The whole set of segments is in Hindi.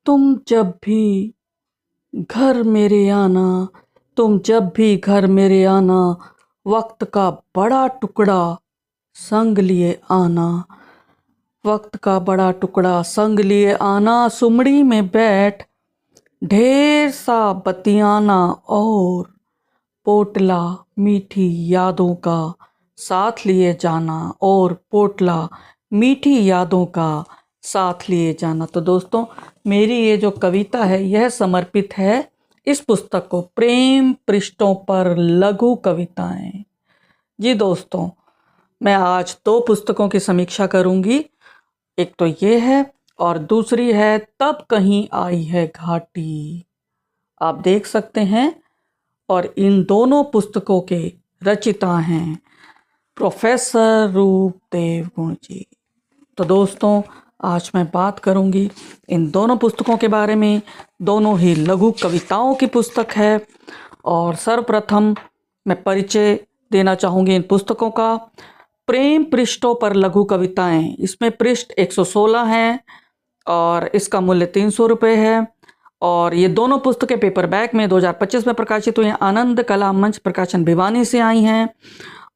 तुम जब भी घर मेरे आना, तुम जब भी घर मेरे आना, वक्त का बड़ा टुकड़ा संग लिए आना। वक्त का बड़ा टुकड़ा संग लिए आना, सुमड़ी में बैठ ढेर सा बतियाना और पोटला मीठी यादों का साथ लिए जाना, और पोटला मीठी यादों का साथ लिए जाना। तो दोस्तों, मेरी ये जो कविता है यह समर्पित है इस पुस्तक को, प्रेम पृष्ठों पर लघु कविताएं। जी दोस्तों, मैं आज दो पुस्तकों की समीक्षा करूंगी। एक तो ये है और दूसरी है तब कहीं आई है घाटी। आप देख सकते हैं, और इन दोनों पुस्तकों के रचिता हैं प्रोफेसर रूपदेव गुण जी। तो दोस्तों, आज मैं बात करूंगी इन दोनों पुस्तकों के बारे में। दोनों ही लघु कविताओं की पुस्तक है, और सर्वप्रथम मैं परिचय देना चाहूँगी इन पुस्तकों का। प्रेम पृष्ठों पर लघु कविताएं, इसमें पृष्ठ 116 हैं और इसका मूल्य 300 रुपये है। और ये दोनों पुस्तकें पेपर बैक में 2025 में प्रकाशित हुई हैं। आनंद कला मंच प्रकाशन भिवानी से आई हैं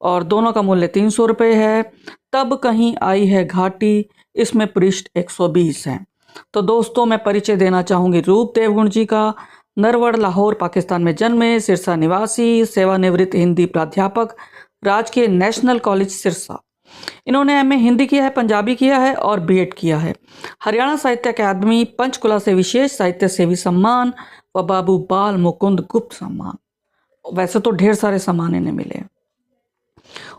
और दोनों का मूल्य 300 रुपये है। तब कहीं आई है घाटी, इसमें पृष्ठ 120 है। तो दोस्तों, मैं परिचय देना चाहूँगी रूपदेव गुण जी का। नरवड़, लाहौर, पाकिस्तान में जन्मे, सिरसा निवासी, सेवानिवृत्त हिंदी प्राध्यापक, राजकीय नेशनल कॉलेज सिरसा। इन्होंने एमए हिंदी किया है, पंजाबी किया है और बीएड किया है। हरियाणा साहित्य अकादमी पंचकुला से विशेष साहित्य सेवी सम्मान व बाबू बाल मुकुंद गुप्त सम्मान। वैसे तो ढेर सारे सम्मान इन्हें मिले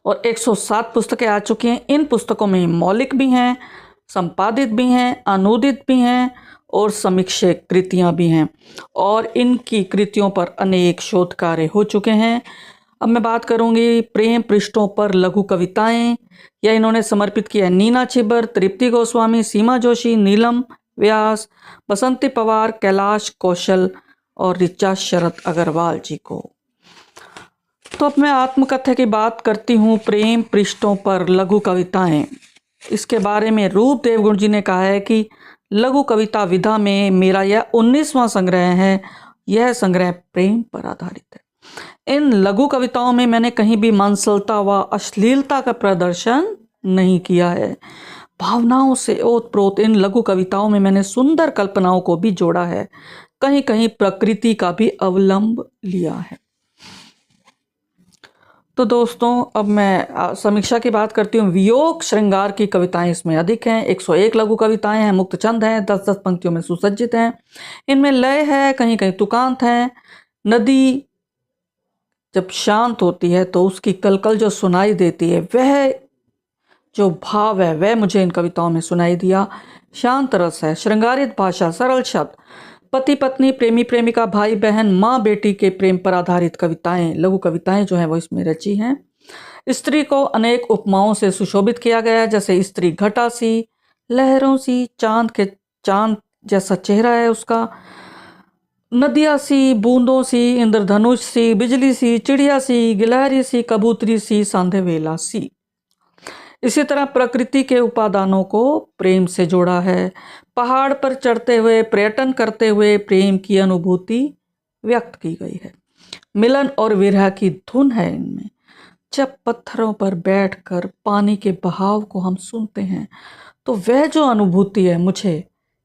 और 107 पुस्तकें आ चुकी हैं। इन पुस्तकों में मौलिक भी हैं, संपादित भी हैं, अनुदित भी हैं और समीक्षक कृतियां भी हैं, और इनकी कृतियों पर अनेक शोध कार्य हो चुके हैं। अब मैं बात करूंगी प्रेम पृष्ठों पर लघु कविताएं। यह इन्होंने समर्पित किया है नीना छिबर, तृप्ति गोस्वामी, सीमा जोशी, नीलम व्यास, बसंती पवार, कैलाश कौशल और ऋचा शरद अग्रवाल जी को। तो अब मैं आत्मकथा की बात करती हूँ। प्रेम पृष्ठों पर लघु कविताएं, इसके बारे में रूपदेव गुण जी ने कहा है कि लघु कविता विधा में मेरा यह 19वां संग्रह है। यह संग्रह प्रेम पर आधारित है। इन लघु कविताओं में मैंने कहीं भी मांसलता व अश्लीलता का प्रदर्शन नहीं किया है। भावनाओं से ओतप्रोत इन लघु कविताओं में मैंने सुंदर कल्पनाओं को भी जोड़ा है, कहीं कहीं प्रकृति का भी अवलंब लिया है। तो दोस्तों, अब मैं समीक्षा की बात करती हूँ। वियोग श्रृंगार की कविताएं इसमें अधिक हैं। 101 लघु कविताएं हैं, मुक्त छंद हैं, 10-10 पंक्तियों में सुसज्जित हैं। इनमें लय है, कहीं कहीं तुकांत है। नदी जब शांत होती है तो उसकी कलकल जो सुनाई देती है, वह जो भाव है वह मुझे इन कविताओं में सुनाई दिया। शांत रस है, श्रृंगारित भाषा, सरल शब्द, पति पत्नी, प्रेमी प्रेमिका, भाई बहन, माँ बेटी के प्रेम पर आधारित कविताएं, लघु कविताएं जो हैं वो इसमें रची हैं। स्त्री को अनेक उपमाओं से सुशोभित किया गया है, जैसे स्त्री घटा सी, लहरों सी, चांद जैसा चेहरा है उसका, नदिया सी, बूंदों सी, इंद्रधनुष सी, बिजली सी, चिड़िया सी, गिलहरी सी, कबूतरी सी, सांधेवेला सी। इसी तरह प्रकृति के उपादानों को प्रेम से जोड़ा है। पहाड़ पर चढ़ते हुए, पर्यटन करते हुए प्रेम की अनुभूति व्यक्त की गई है। मिलन और विरह की धुन है इनमें। जब पत्थरों पर बैठकर पानी के बहाव को हम सुनते हैं तो वह जो अनुभूति है मुझे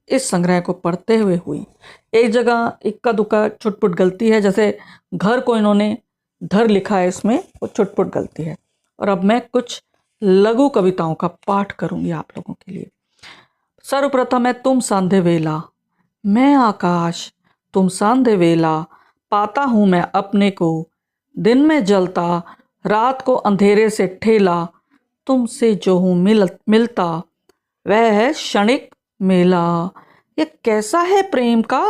इस संग्रह को पढ़ते हुए हुई। एक जगह इक्का दुक्का छुटपुट गलती है, जैसे घर को इन्होंने धर लिखा है, इसमें वो छुटपुट गलती है। और अब मैं कुछ लघु कविताओं का पाठ करूंगी आप लोगों के लिए। सर्वप्रथम है तुम सांधे वेला। मैं आकाश, तुम सांधे वेला, पाता हूँ मैं अपने को, दिन में जलता, रात को अंधेरे से ठेला, तुमसे जो हूँ मिलता, वह है क्षणिक मेला। यह कैसा है प्रेम का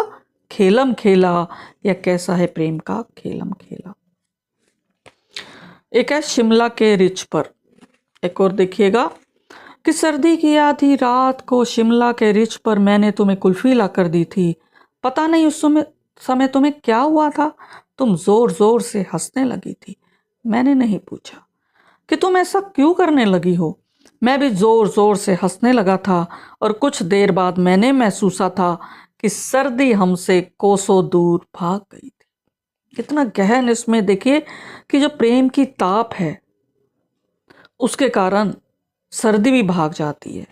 खेलम खेला, यह कैसा है प्रेम का खेलम खेला। एक है शिमला के रिच पर। एक और देखिएगा कि सर्दी की आधी रात को शिमला के रिच पर मैंने तुम्हें कुल्फी ला कर दी थी। पता नहीं उस समय तुम्हें क्या हुआ था, तुम जोर जोर से हंसने लगी थी। मैंने नहीं पूछा कि तुम ऐसा क्यों करने लगी हो। मैं भी जोर जोर से हंसने लगा था और कुछ देर बाद मैंने महसूसा था कि सर्दी हमसे कोसों दूर भाग गई थी। कितना गहन इसमें देखिए कि जो प्रेम की ताप है उसके कारण सर्दी भी भाग जाती है।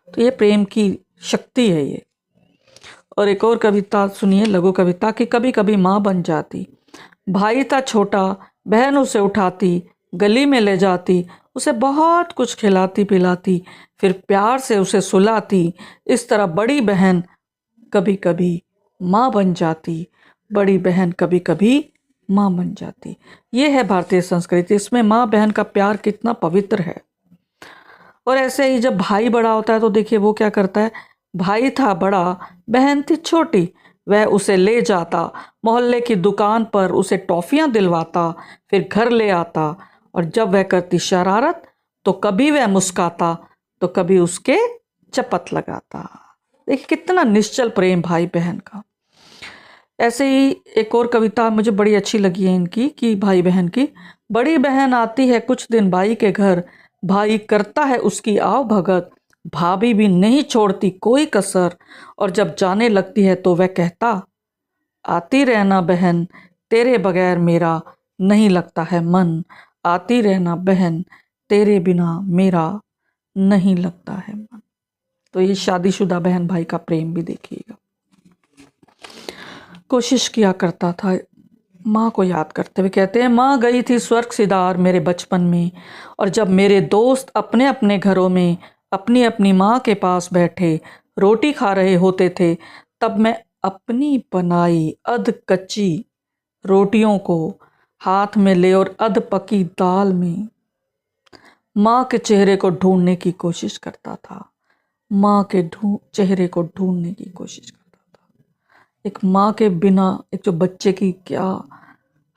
तो ये प्रेम की शक्ति है ये। और एक और कविता सुनिए, लघु कविता कि कभी कभी माँ बन जाती, भाई था छोटा, बहन उसे उठाती, गली में ले जाती, उसे बहुत कुछ खिलाती पिलाती, फिर प्यार से उसे सुलाती। इस तरह बड़ी बहन कभी कभी माँ बन जाती, बड़ी बहन कभी कभी माँ बन जाती। ये है भारतीय संस्कृति, इसमें माँ बहन का प्यार कितना पवित्र है। और ऐसे ही जब भाई बड़ा होता है तो देखिए वो क्या करता है, भाई था बड़ा, बहन थी छोटी, वह उसे ले जाता, मोहल्ले की दुकान पर उसे टॉफियां दिलवाता, फिर घर ले आता, और जब वह करती शरारत तो कभी वह मुस्काता तो कभी उसके चपत लगाता। देखिए कितना निश्चल प्रेम भाई बहन का। ऐसे ही एक और कविता मुझे बड़ी अच्छी लगी है इनकी कि भाई बहन की, बड़ी बहन आती है कुछ दिन भाई के घर, भाई करता है उसकी आव भगत, भाभी भी नहीं छोड़ती कोई कसर, और जब जाने लगती है तो वह कहता, आती रहना बहन तेरे बगैर मेरा नहीं लगता है मन, आती रहना बहन तेरे बिना मेरा नहीं लगता है मन। तो ये शादीशुदा बहन भाई का प्रेम भी देखिएगा। कोशिश किया करता था माँ को याद करते हुए, कहते हैं माँ गई थी स्वर्ग सिधार मेरे बचपन में, और जब मेरे दोस्त अपने अपने घरों में अपनी अपनी माँ के पास बैठे रोटी खा रहे होते थे, तब मैं अपनी बनाई अध कच्ची रोटियों को हाथ में ले और अध पकी दाल में माँ के चेहरे को ढूंढने की कोशिश करता था, माँ के चेहरे को ढूंढने की कोशिश करता था। एक माँ के बिना एक जो बच्चे की क्या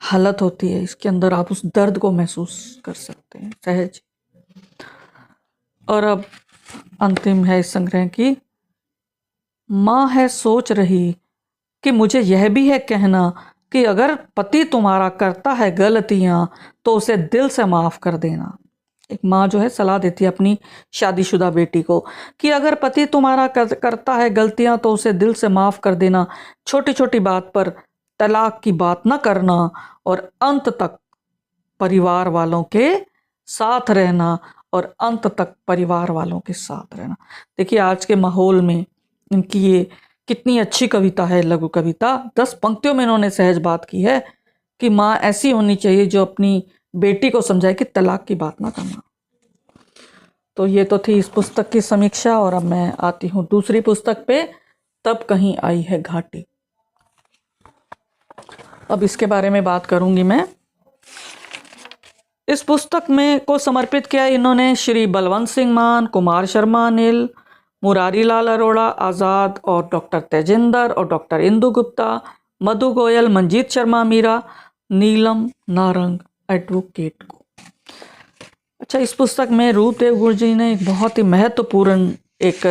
हालत होती है, इसके अंदर आप उस दर्द को महसूस कर सकते हैं सहज। और अब अंतिम है इस संग्रह की, माँ है सोच रही कि मुझे यह भी है कहना कि अगर पति तुम्हारा करता है गलतियां तो उसे दिल से माफ कर देना। एक माँ जो है सलाह देती है अपनी शादीशुदा बेटी को कि अगर पति तुम्हारा करता है गलतियां तो उसे दिल से माफ कर देना, छोटी छोटी बात पर तलाक की बात न करना, और अंत तक परिवार वालों के साथ रहना, और अंत तक परिवार वालों के साथ रहना। देखिए आज के माहौल में इनकी ये कितनी अच्छी कविता है, लघु कविता। 10 पंक्तियों में इन्होंने सहज बात की है कि माँ ऐसी होनी चाहिए जो अपनी बेटी को समझाए कि तलाक की बात ना करना। तो ये तो थी इस पुस्तक की समीक्षा, और अब मैं आती हूँ दूसरी पुस्तक पे, तब कहीं आई है घाटी। अब इसके बारे में बात करूंगी मैं। इस पुस्तक में को समर्पित किया इन्होंने श्री बलवंत सिंह मान, कुमार शर्मा अनिल, मुरारी लाल अरोड़ा आज़ाद, और डॉक्टर तेजिंदर, और डॉक्टर इंदु गुप्ता, मधु गोयल, मंजीत शर्मा मीरा, नीलम नारंग एडवोकेट को। अच्छा, इस पुस्तक में रूपदेव गुरु जी ने एक बहुत ही महत्वपूर्ण एक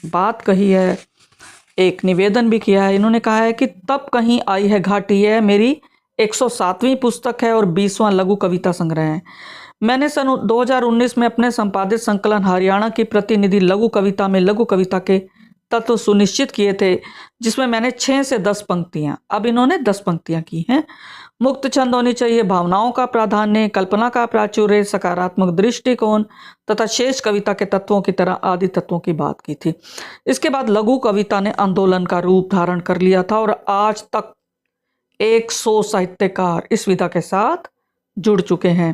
बात कही है, एक निवेदन भी किया है। इन्होंने कहा है कि तब कहीं आई है घाटी है मेरी 107वीं पुस्तक है और 20वां लघु कविता संग्रह है। मैंने सन 2019 में अपने संपादित संकलन हरियाणा की प्रतिनिधि लघु कविता में लघु कविता के तत्व सुनिश्चित किए थे, जिसमें मैंने 6 से 10 पंक्तियां, अब इन्होंने 10 पंक्तियां की हैं। मुक्त छंद होनी चाहिए, भावनाओं का प्राधान्य, कल्पना का प्राचुर्य, सकारात्मक दृष्टिकोण तथा शेष कविता के तत्वों की तरह आदि तत्वों की बात की थी। इसके बाद लघु कविता ने आंदोलन का रूप धारण कर लिया था और आज तक 100 साहित्यकार इस विधा के साथ जुड़ चुके हैं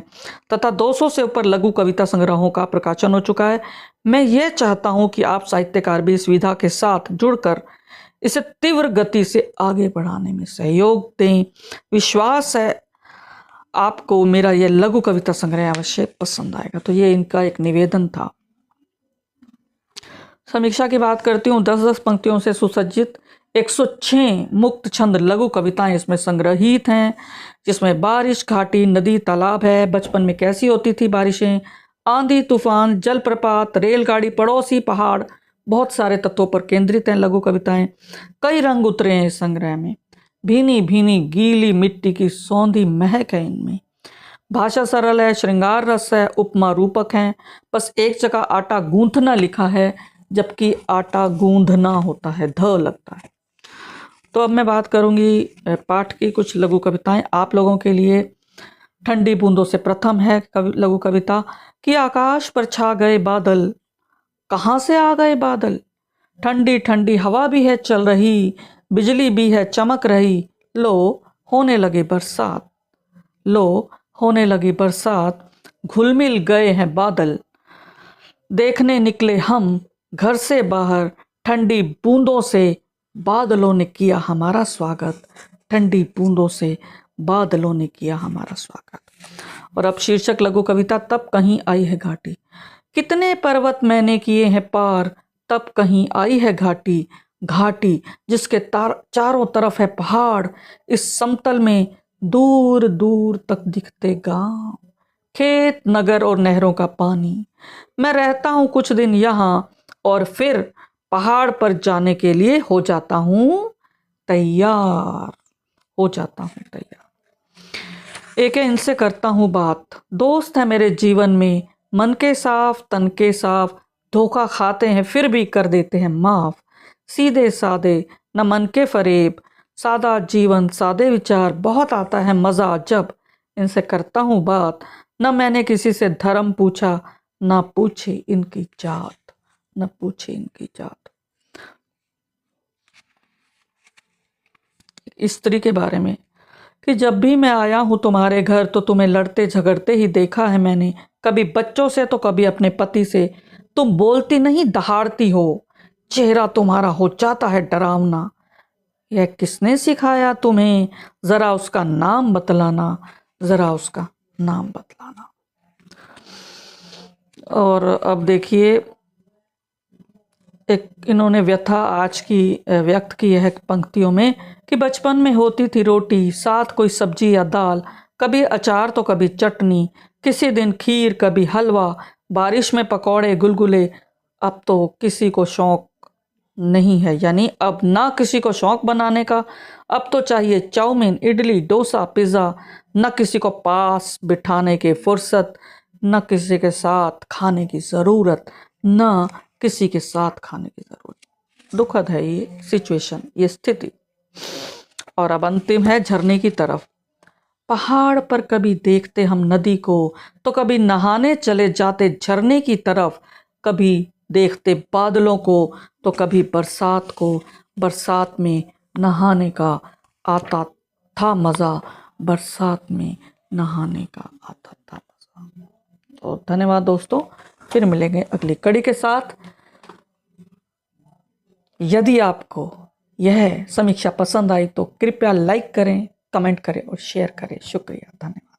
तथा 200 से ऊपर लघु कविता संग्रहों का प्रकाशन हो चुका है। मैं ये चाहता हूं कि आप साहित्यकार भी इस विधा के साथ जुड़कर इसे तीव्र गति से आगे बढ़ाने में सहयोग दें। विश्वास है आपको मेरा यह लघु कविता संग्रह अवश्य पसंद आएगा। तो ये इनका एक निवेदन था। समीक्षा की बात करती हूँ। 10-10 पंक्तियों से सुसज्जित 106 मुक्त छंद लघु कविताएं इसमें संग्रहित हैं, जिसमें बारिश, घाटी, नदी, तालाब है, बचपन में कैसी होती थी बारिशें, आंधी तूफान, जलप्रपात, रेलगाड़ी, पड़ोसी, पहाड़, बहुत सारे तत्वों पर केंद्रित हैं लघु कविताएं। कई रंग उतरे हैं इस संग्रह में। भीनी भीनी गीली मिट्टी की सौंधी महक है इनमें। भाषा सरल है, श्रृंगार रस है, उपमा रूपक हैं। बस एक जगह आटा गूंथना लिखा है, जबकि आटा गूंधना होता है, ध लगता है। तो अब मैं बात करूंगी पाठ की कुछ लघु कविताएं आप लोगों के लिए। ठंडी बूंदों से प्रथम है लघु कविता कि आकाश पर छा गए बादल, कहाँ से आ गए बादल। ठंडी ठंडी हवा भी है चल रही, बिजली भी है चमक रही। लो होने लगे बरसात, लो होने लगी बरसात। घुल मिल गए हैं बादल, देखने निकले हम घर से बाहर। ठंडी बूंदों से बादलों ने किया हमारा स्वागत, ठंडी बूंदों से बादलों ने किया हमारा स्वागत। और अब शीर्षक लघु कविता तब कहीं आई है घाटी। कितने पर्वत मैंने किए हैं पार, तब कहीं आई है घाटी। घाटी जिसके चारों तरफ है पहाड़, इस समतल में दूर दूर तक दिखते गांव, खेत नगर और नहरों का पानी। मैं रहता हूं कुछ दिन यहाँ और फिर पहाड़ पर जाने के लिए हो जाता हूं तैयार, हो जाता हूं तैयार। एक इनसे करता हूं बात, दोस्त है मेरे जीवन में, मन के साफ तन के साफ। धोखा खाते हैं फिर भी कर देते हैं माफ, सीधे साधे न मन के फरेब। सादा जीवन सादे विचार, बहुत आता है मजा जब इनसे करता हूं बात। न मैंने किसी से धर्म पूछा, ना पूछे इनकी जात, न पूछे इनकी जात। स्त्री के बारे में कि जब भी मैं आया हूं तुम्हारे घर तो तुम्हें लड़ते झगड़ते ही देखा है मैंने, कभी बच्चों से तो कभी अपने पति से। तुम बोलती नहीं दहाड़ती हो, चेहरा तुम्हारा हो जाता है डरावना। यह किसने सिखाया तुम्हें, जरा उसका नाम बतलाना, जरा उसका नाम बतलाना। और अब देखिए एक इन्होंने व्यथा आज की व्यक्त की है पंक्तियों में कि बचपन में होती थी रोटी, साथ कोई सब्जी या दाल, कभी अचार तो कभी चटनी, किसी दिन खीर कभी हलवा, बारिश में पकौड़े गुलगुले। अब तो किसी को शौक नहीं है, यानी अब ना किसी को शौक बनाने का। अब तो चाहिए चाउमीन इडली डोसा पिज़्ज़ा, न किसी को पास बिठाने की फुर्सत, न किसी के साथ खाने की ज़रूरत, न किसी के साथ खाने की ज़रूरत। दुखद है ये सिचुएशन, ये स्थिति। और अब अंतिम है झरने की तरफ। पहाड़ पर कभी देखते हम नदी को, तो कभी नहाने चले जाते झरने की तरफ। कभी देखते बादलों को तो कभी बरसात को, बरसात में नहाने का आता था मज़ा, बरसात में नहाने का आता था मज़ा। तो धन्यवाद दोस्तों, फिर मिलेंगे अगली कड़ी के साथ। यदि आपको यह समीक्षा पसंद आई तो कृपया लाइक करें, कमेंट करें और शेयर करें। शुक्रिया, धन्यवाद।